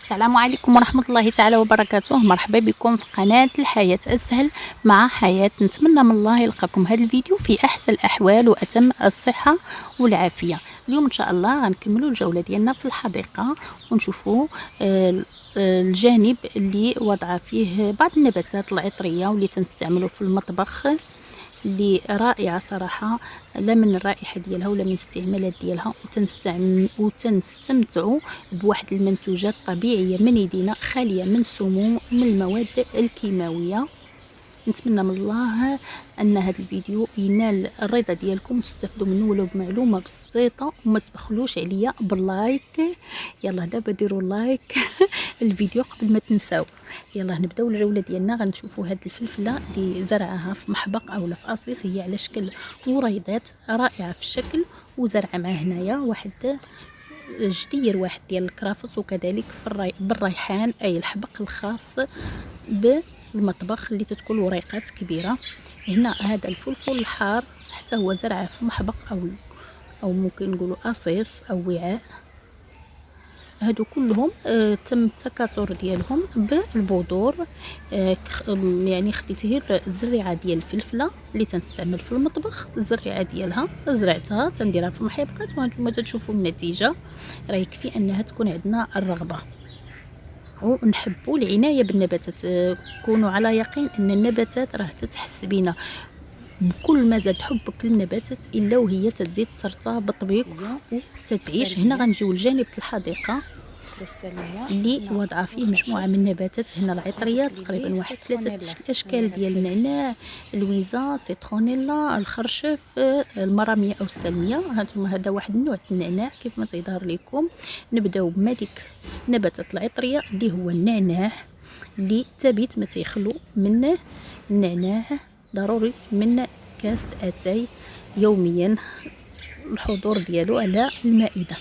السلام عليكم ورحمة الله تعالى وبركاته. مرحبا بكم في قناة الحياة أسهل مع حياة. نتمنى من الله يلقاكم هذا الفيديو في أحسن الأحوال وأتم الصحة والعافية. اليوم إن شاء الله غنكملوا الجولة ديالنا في الحديقة ونشوفوا الجانب اللي وضع فيه بعض النباتات العطرية واللي تنستعملوا في المطبخ، اللي رائعه صراحه، لا من الرائحه ديالها ولا من الاستعمالات ديالها، وتنستمتعوا بواحد المنتوجات طبيعيه من يدينا خاليه من السموم ومن المواد الكيماويه. نتمنى من الله ان هذا الفيديو ينال الرضا ديالكم وتستافدوا منه ولو بمعلومه بسيطه، وما تبخلوش عليا باللايك. يلا دابا ديروا لايك الفيديو قبل ما تنساو. يلا نبداو الجوله ديالنا. غنشوفوا هاد الفلفله اللي زرعها في محبق اولا في قصيص، هي على شكل وريضات رائعه في الشكل، وزرعه مع هنايا واحد جدير واحد ديال الكرافس، وكذلك بالريحان اي الحبق الخاص بالمطبخ اللي تتكون وريقات كبيره. هنا هذا الفلفل الحار حتى هو زرعه في محبق او ممكن نقولوا قصيص او وعاء. هادو كلهم تم التكاثر ديالهم بالبذور. يعني خديت غير الزريعه ديال الفلفله اللي تنستعمل في المطبخ، الزريعه ديالها زرعتها تنديرها في المحيبقات، وانتم تشوفوا النتيجه. راه يكفي انها تكون عندنا الرغبه ونحبوا العنايه بالنباتات. كونوا على يقين ان النباتات راه تتحس بينا بكل ما زاد حبك للنباتات الا وهي تزيد ترتبط بك وتتعيش. هنا غنجيو لجانب الحديقه اللي وضع فيه مجموعه من النباتات. هنا العطريات تقريبا واحد 3 اشكال ديال النعناع، الويزا، سيترونيلا، الخرشف، المراميه او السلميه. هانتوما هذا واحد النوع النعناع كيف ما تيظهر لكم. نبداو بملك نباتات العطريه اللي هو النعناع، اللي تبيت ما تيخلو منه النعناع، ضروري من كاس اتاي يوميا الحضور ديالو على المائده.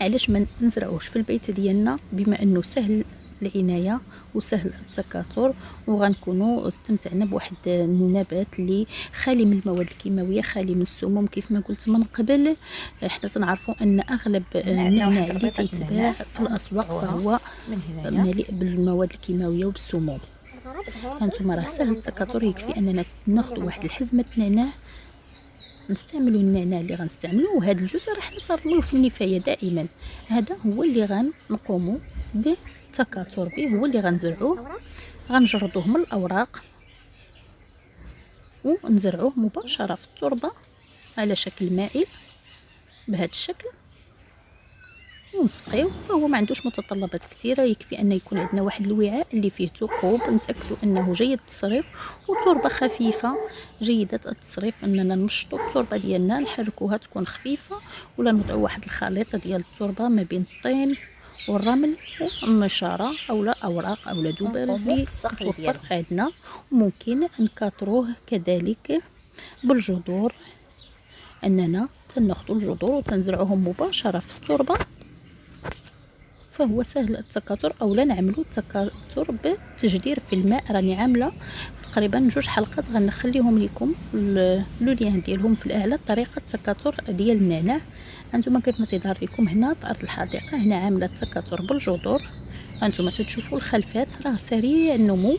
علاش ما نزرعوش في البيت ديالنا؟ بما انه سهل العنايه وسهل التكاثر، وغنكونوا استمتعنا بواحد النبات اللي خالي من المواد الكيماويه، خالي من السموم. كيف ما قلت من قبل، حنا تنعرفوا ان اغلب النعناع اللي تيتباع في الاسواق فهو مليء بالمواد الكيماويه وبالسموم. هانتوما راه سهل التكاثر، يكفي اننا ناخذ واحد الحزمه نعناع، نستعملوا النعناع اللي غنستعملوه. وهذا الجزء راه حنا تنرميوه في النفايه دائما. هذا هو اللي غنقوموا بالتكاثر به، هو اللي غنزرعوه. غنجردوه من الاوراق ونزرعوه مباشره في التربه على شكل مائل بهذا الشكل ونسقيو. فهو ما عندوش متطلبات كثيره، يكفي ان يكون عندنا واحد الوعاء اللي فيه ثقوب نتاكدوا انه جيد التصريف، وتربه خفيفه جيده التصريف. اننا نمشطوا التربه ديالنا، نحركوها تكون خفيفه، ولا نوضعوا واحد الخليط ديال التربه ما بين الطين والرمل والنشاره اولا اوراق اولا دبل اللي توفر عندنا. ممكن نكاثروه كذلك بالجذور، اننا تناخذوا الجذور وتنزرعوهم مباشره في التربه، فهو سهل التكاثر. اولا نعملوا التكاثر بالتجدير في الماء. راني عامله تقريبا 2 حلقات غنخليهم لكم اللوليان ديالهم في الاعلى، طريقه التكاثر ديال النعناع. انتم كيف ما تظهر لكم هنا في ارض الحديقه، هنا عامله التكاثر بالجذور. انتم تشوفوا الخلفات راه سريع النمو،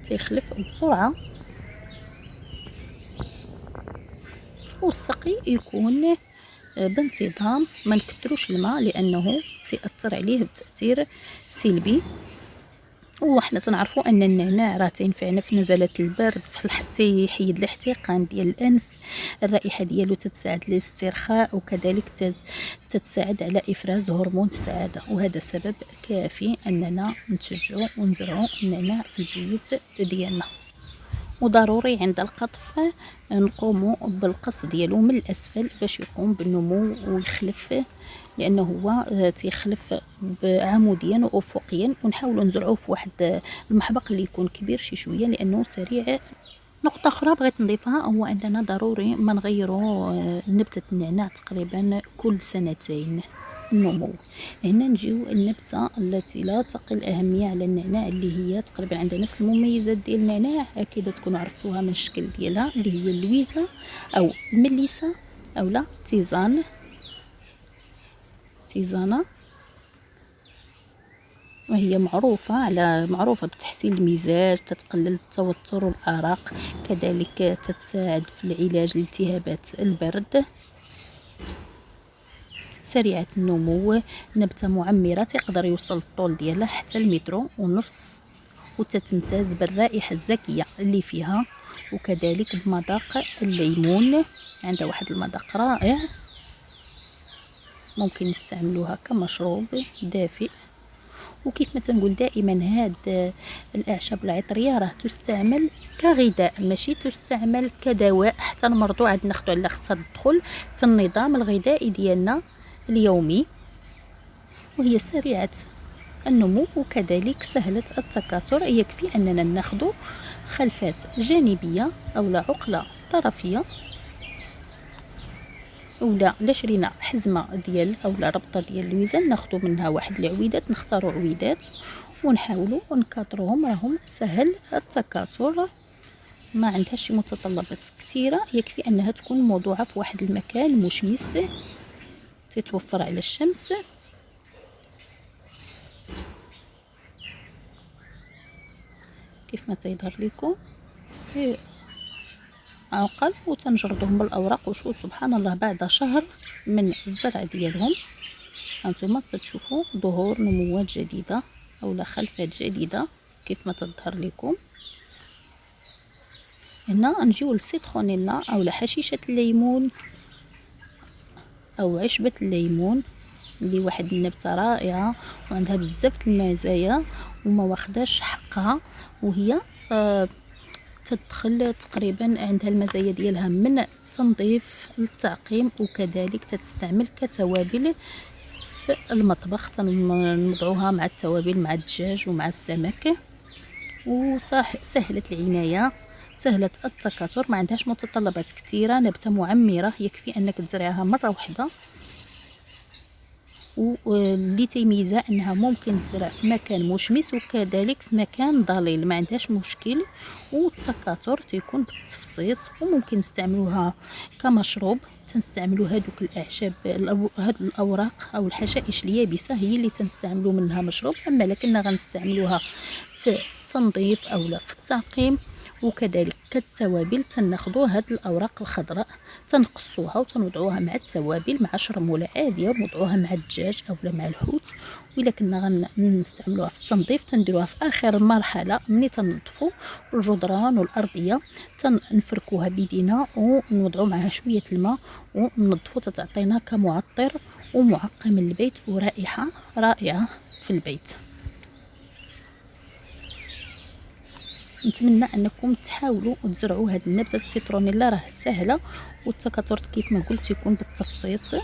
تيخلف بسرعه، والسقي يكون بانتظام. ما نكثروش الماء لانه سيأثر عليه بتاثير سلبي. وحنا تنعرفوا ان النعناع راه تينفعنا في نزلات البرد، تيحيد الاحتقان ديال الانف، الرائحه ديالو تتساعد للاسترخاء، وكذلك تتساعد على افراز هرمون السعاده. وهذا سبب كافي اننا نتشجعوا ونزرعوا النعناع في البيوت ديالنا. وضروري عند القطف نقوموا بالقص ديالو من الاسفل باش يقوم بالنمو ويخلف لانه هو تيخلف عموديا وافقيا، ونحاولوا نزرعوه في واحد المحبق اللي يكون كبير شي شويه لانه سريع. نقطة أخرى بغيت نضيفها هو أننا ضروري ما نغيروا نبتة النعناع تقريبا كل سنتين النمو. هنا نجيو النبتة التي لا تقل أهمية على النعناع، اللي هي تقريبا عندها نفس المميزات ديال النعناع، أكيد تكونوا عرفتوها من الشكل ديالها، اللي هي اللويزة أو المليسة أو لا تيزانة، وهي معروفة بتحسين المزاج، تتقلل التوتر والأرق، كذلك تتساعد في العلاج الالتهابات البرد، سريعة النمو، نبتة معمرة تقدر يوصل الطول ديالها حتى المتر ونص، وتتمتاز بالرائحة الزكية اللي فيها، وكذلك بمذاق الليمون، عندها واحد المذاق رائع، ممكن نستعملوها كمشروب دافئ. وكيف ما تنقول دائما هاد الاعشاب العطريه راه تستعمل كغذاء، ماشي تستعمل كدواء، حتى المرضى عاد ناخذوا على خصها تدخل في النظام الغذائي ديالنا اليومي، وهي سريعه النمو وكذلك سهله التكاثر. يكفي اننا ناخذ خلفات جانبيه او لا عقله طرفيه، ولا شرينا حزمه ديال اولا ربطه ديال الويزان ناخذ منها واحد العويدات، نختاروا عويدات ونحاولوا نكاثروهم، راهم سهل التكاثر، ما عندهاش شي متطلبات كثيره، يكفي انها تكون موضوعه في واحد المكان مشمس تتوفر على الشمس. كيف ما تيظهر لكم عقل، وتنجردهم بالاوراق، وشو سبحان الله بعد شهر من الزرع ديالهم هانتوما تتشوفوا ظهور نموات جديده اولا خلفات جديده كيف ما تظهر لكم. هنا نجيو للسيترونيلا اولا حشيشه الليمون او عشبه الليمون، اللي واحد النبته رائعه وعندها بزاف المزايا وما واخداش حقها، وهي تدخل تقريبا عندها المزايا ديالها من التنظيف للتعقيم، وكذلك تستعمل كتوابل في المطبخ، تنوضعوها مع التوابل مع الدجاج ومع السمك، وسهلة العناية سهلة التكاثر، ما عندهاش متطلبات كثيرة، نبتة معمرة يكفي انك تزرعها مرة واحدة، واللي تيميزها انها ممكن تزرع في مكان مشمس وكذلك في مكان ضليل، ما عندهاش مشكل، والتكاثر تيكون بالتفصيص، وممكن نستعملوها كمشروب. تنستعملوا هذوك الاعشاب هاد الاوراق او الحشائش اليابسه هي اللي تنستعملوا منها مشروب، اما لكننا غنستعملوها في التنظيف او لا في التعقيم، وكذلك كالتوابل تناخذوا هاد الاوراق الخضراء تنقصوها وتنوضعوها مع التوابل مع شرموله عاديه، ونوضعوها مع الدجاج اولا مع الحوت، والا كنا غنستعملوها في التنظيف تنديروها في اخر المرحله ملي تنظفوا الجدران والارضيه، تنفركوها بيدينا ونوضعوا معها شويه الماء وننظفوا، تتعطينا كمعطر ومعقم البيت ورائحه رائعه في البيت. نتمنى انكم تحاولوا وتزرعوا هذه النبته السيترونيلا، راه سهله والتكاثر كيف ما قلت يكون بالتفصيص.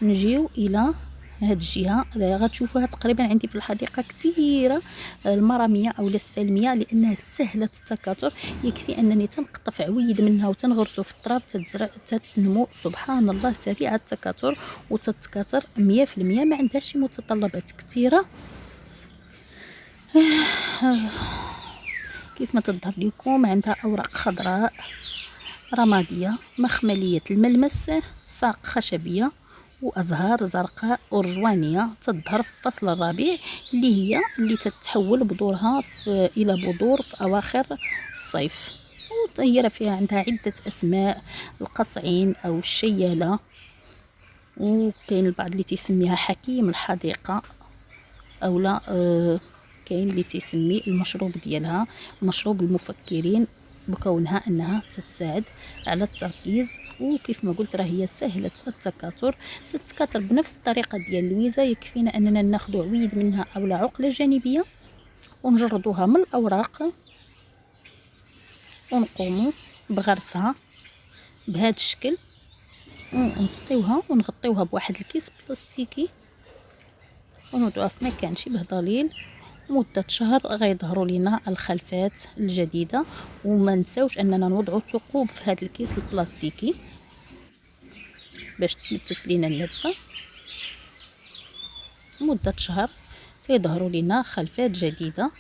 نجيو الى هذه الجهه غتشوفوها تقريبا عندي في الحديقه كثيره المراميه او السلميه، لانها سهله التكاثر، يكفي انني تنقطف عويد منها وتنغرسو في التراب تنمو سبحان الله سريعه التكاثر وتتكاثر 100%، ما عندهاش شي متطلبات كثيره. كيف ما تظهر لكم عندها اوراق خضراء رماديه مخمليه الملمس، ساق خشبيه، وازهار زرقاء ارجوانيه، تظهر في فصل الربيع اللي تتحول بذورها الى بذور في اواخر الصيف، وهي فيها عندها عده اسماء، القصعين او الشياله، وكاين البعض اللي تيسميها حكيم الحديقه اولا كاين اللي تيسمي المشروب ديالها مشروب المفكرين، بكونها انها تتساعد على التركيز، وكيف ما قلت راه هي سهله التكاثر، تتكاثر بنفس الطريقه ديال اللويزه، يكفينا اننا ناخذ عويد منها او عقله جانبيه ونجردوها من الاوراق ونقوموا بغرسها بهذا الشكل، ونسقيوها ونغطيوها بواحد الكيس بلاستيكي ونوضعوها في مكان شبه ضليل. مدة شهر غيظهروا لنا الخلفات الجديدة. وما نساوش اننا نوضعوا ثقوب في هذا الكيس البلاستيكي باش تنفس لنا النبتة. مدة شهر تيظهروا لنا خلفات جديدة.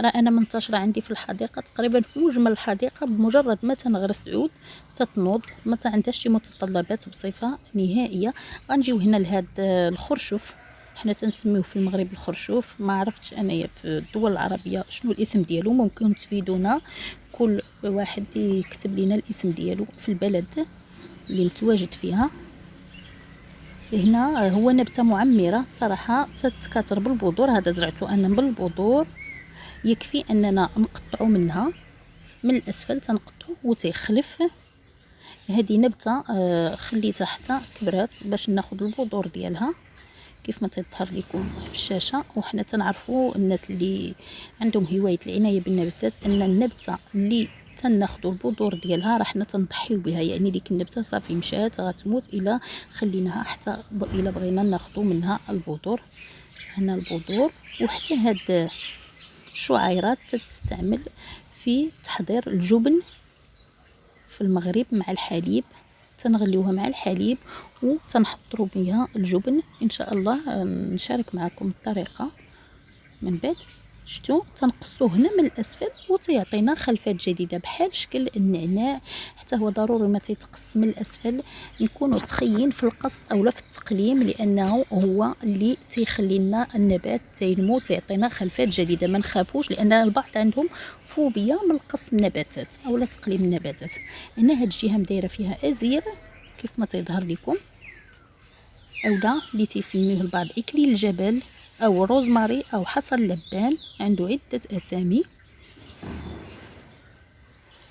راه انا منتشره عندي في الحديقه تقريبا في مجمل الحديقه، بمجرد ما تنغرس عود تتنوض، ما عندهاش شي متطلبات بصفه نهائيه. غنجيو هنا لهاد الخرشوف، حنا تنسميوه في المغرب الخرشوف، ما عرفتش انايا في الدول العربيه شنو الاسم ديالو، ممكن تفيدونا كل واحد يكتب لنا الاسم ديالو في البلد اللي متواجد فيها. هنا هو نبته معمره صراحه تتكاثر بالبذور، هذا زرعته انا بالبذور. يكفي اننا نقطعو منها من الاسفل، تنقطعو وتيخلف. هذه نبته خليتها حتى كبرات باش ناخذ البذور ديالها كيف ما تظهر لكم في الشاشه. وحنا تنعرفوا الناس اللي عندهم هوايه العنايه بالنباتات ان النبته اللي تناخذوا البذور ديالها راه حنا تنضحيو بها، يعني ديك النبته صافي مشات غتموت الا خليناها حتى الا بغينا ناخذوا منها البذور. هنا البذور. وحتى هاد الشعيرات تستعمل في تحضير الجبن في المغرب مع الحليب، تنغليوها مع الحليب وتنحضروا بها الجبن. ان شاء الله نشارك معكم الطريقه من بعد. شتو تنقصوه هنا من الاسفل وتيعطينا خلفات جديده بحال شكل النعناع. حتى هو ضروري ما تيتقص من الاسفل، نكونوا سخيين في القص اولا في التقليم، لانه هو اللي تيخلي لنا النبات تينمو تيعطينا خلفات جديده. ما نخافوش، لان البعض عندهم فوبيا من قص النباتات اولا تقليم النباتات. هنا هاد الجهه مدايره فيها ازير كيف ما تيظهر لكم، اولا اللي تيسميوه البعض اكليل الجبل او روزماري او حصى اللبان، عنده عده اسامي.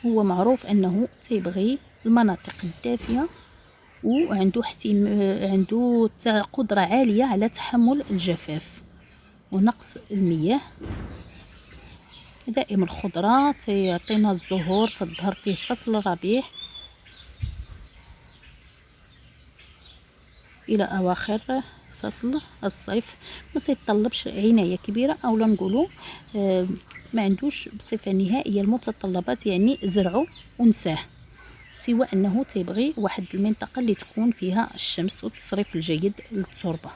هو معروف انه تيبغي المناطق الدافيه وعنده عنده قدره عاليه على تحمل الجفاف ونقص المياه. دائم الخضره تيعطينا الزهور تظهر فيه فصل الربيع الى اواخر فصل الصيف. ما تيطلبش عنايه كبيره اولا نقولوا ما عندوش بصفه نهائيه المتطلبات، يعني زرعه ونساه، سوى انه تيبغي واحد المنطقه اللي تكون فيها الشمس والتصريف الجيد للتربه.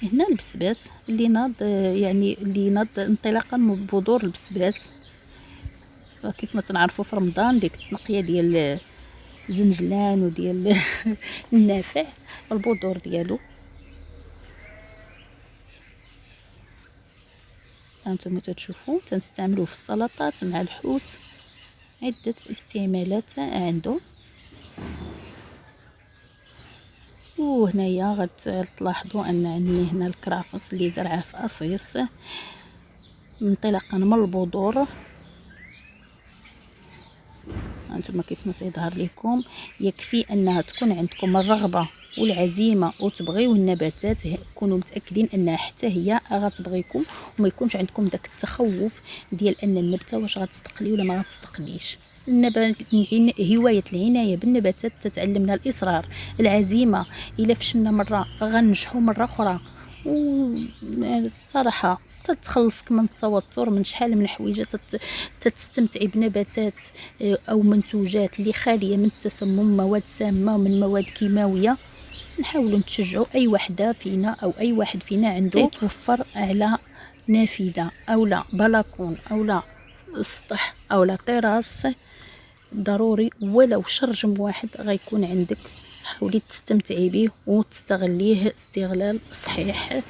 هنا البسباس اللي ناض، يعني اللي ناض انطلاقا من بذور البسباس. كيف ما تنعرفوا في رمضان ديك التنقيه ديال الزنجلان وديال النافع، البذور ديالو هانتوما تتشوفوا تنستعملوه في السلطات مع الحوت، عده استعمالات عنده. وهنايا غتلاحظوا ان عندي هنا الكرافس اللي زرعه في اصيص منطلقا من البذور. هانتوما كيف ما تيظهر لكم. يكفي انها تكون عندكم الرغبه والعزيمه وتبغيو النباتات، كونوا متاكدين انها حتى هي غتبغيكم، وما يكونش عندكم داك التخوف ديال ان النبته واش غتستقلي ولا ما غتستقليش. النبات هوايه العنايه بالنباتات تتعلمنا الاصرار، العزيمه. الا فشلنا مره غنجحوا مره اخرى. وصراحه تتخلصك من التوتر، من شحال من حويجه تستمتعي بنباتات او منتوجات اللي خاليه من التسمم، مواد سامه من مواد كيماويه. نحاولوا نتشجعوا اي وحده فينا او اي واحد فينا عنده يتوفر على نافذه او لا بلكون او لا سطح او لا طراس، ضروري ولو شرجم واحد غيكون عندك. حاولي تستمتعي به وتستغليه استغلال صحيح.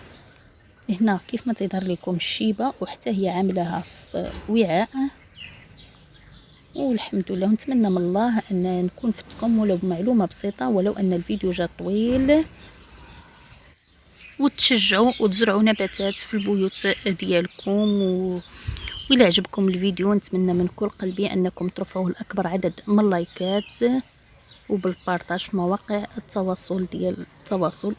هنا كيف ما تظهر لكم الشيبه وحتى هي عاملاها في وعاء. والحمد لله، نتمنى من الله ان نكون فتكم ولو بمعلومه بسيطه، ولو ان الفيديو جا طويل. وتشجعوا وتزرعوا نباتات في البيوت ديالكم. وإلا عجبكم الفيديو نتمنى من كل قلبي انكم ترفعوه لاكبر عدد من اللايكات. وبالبارطاج في مواقع التواصل.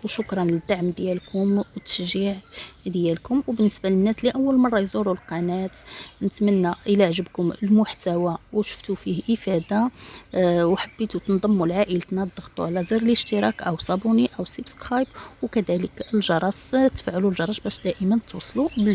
وشكرا للدعم ديالكم والتشجيع ديالكم. وبالنسبه للناس اللي اول مره يزوروا القناه، نتمنى الى عجبكم المحتوى وشفتوا فيه افاده وحبيتوا تنضموا لعائلتنا، تضغطوا على زر الاشتراك او صابوني او سبسكرايب، وكذلك الجرس، تفعلوا الجرس باش دائما توصلوا بالجديد.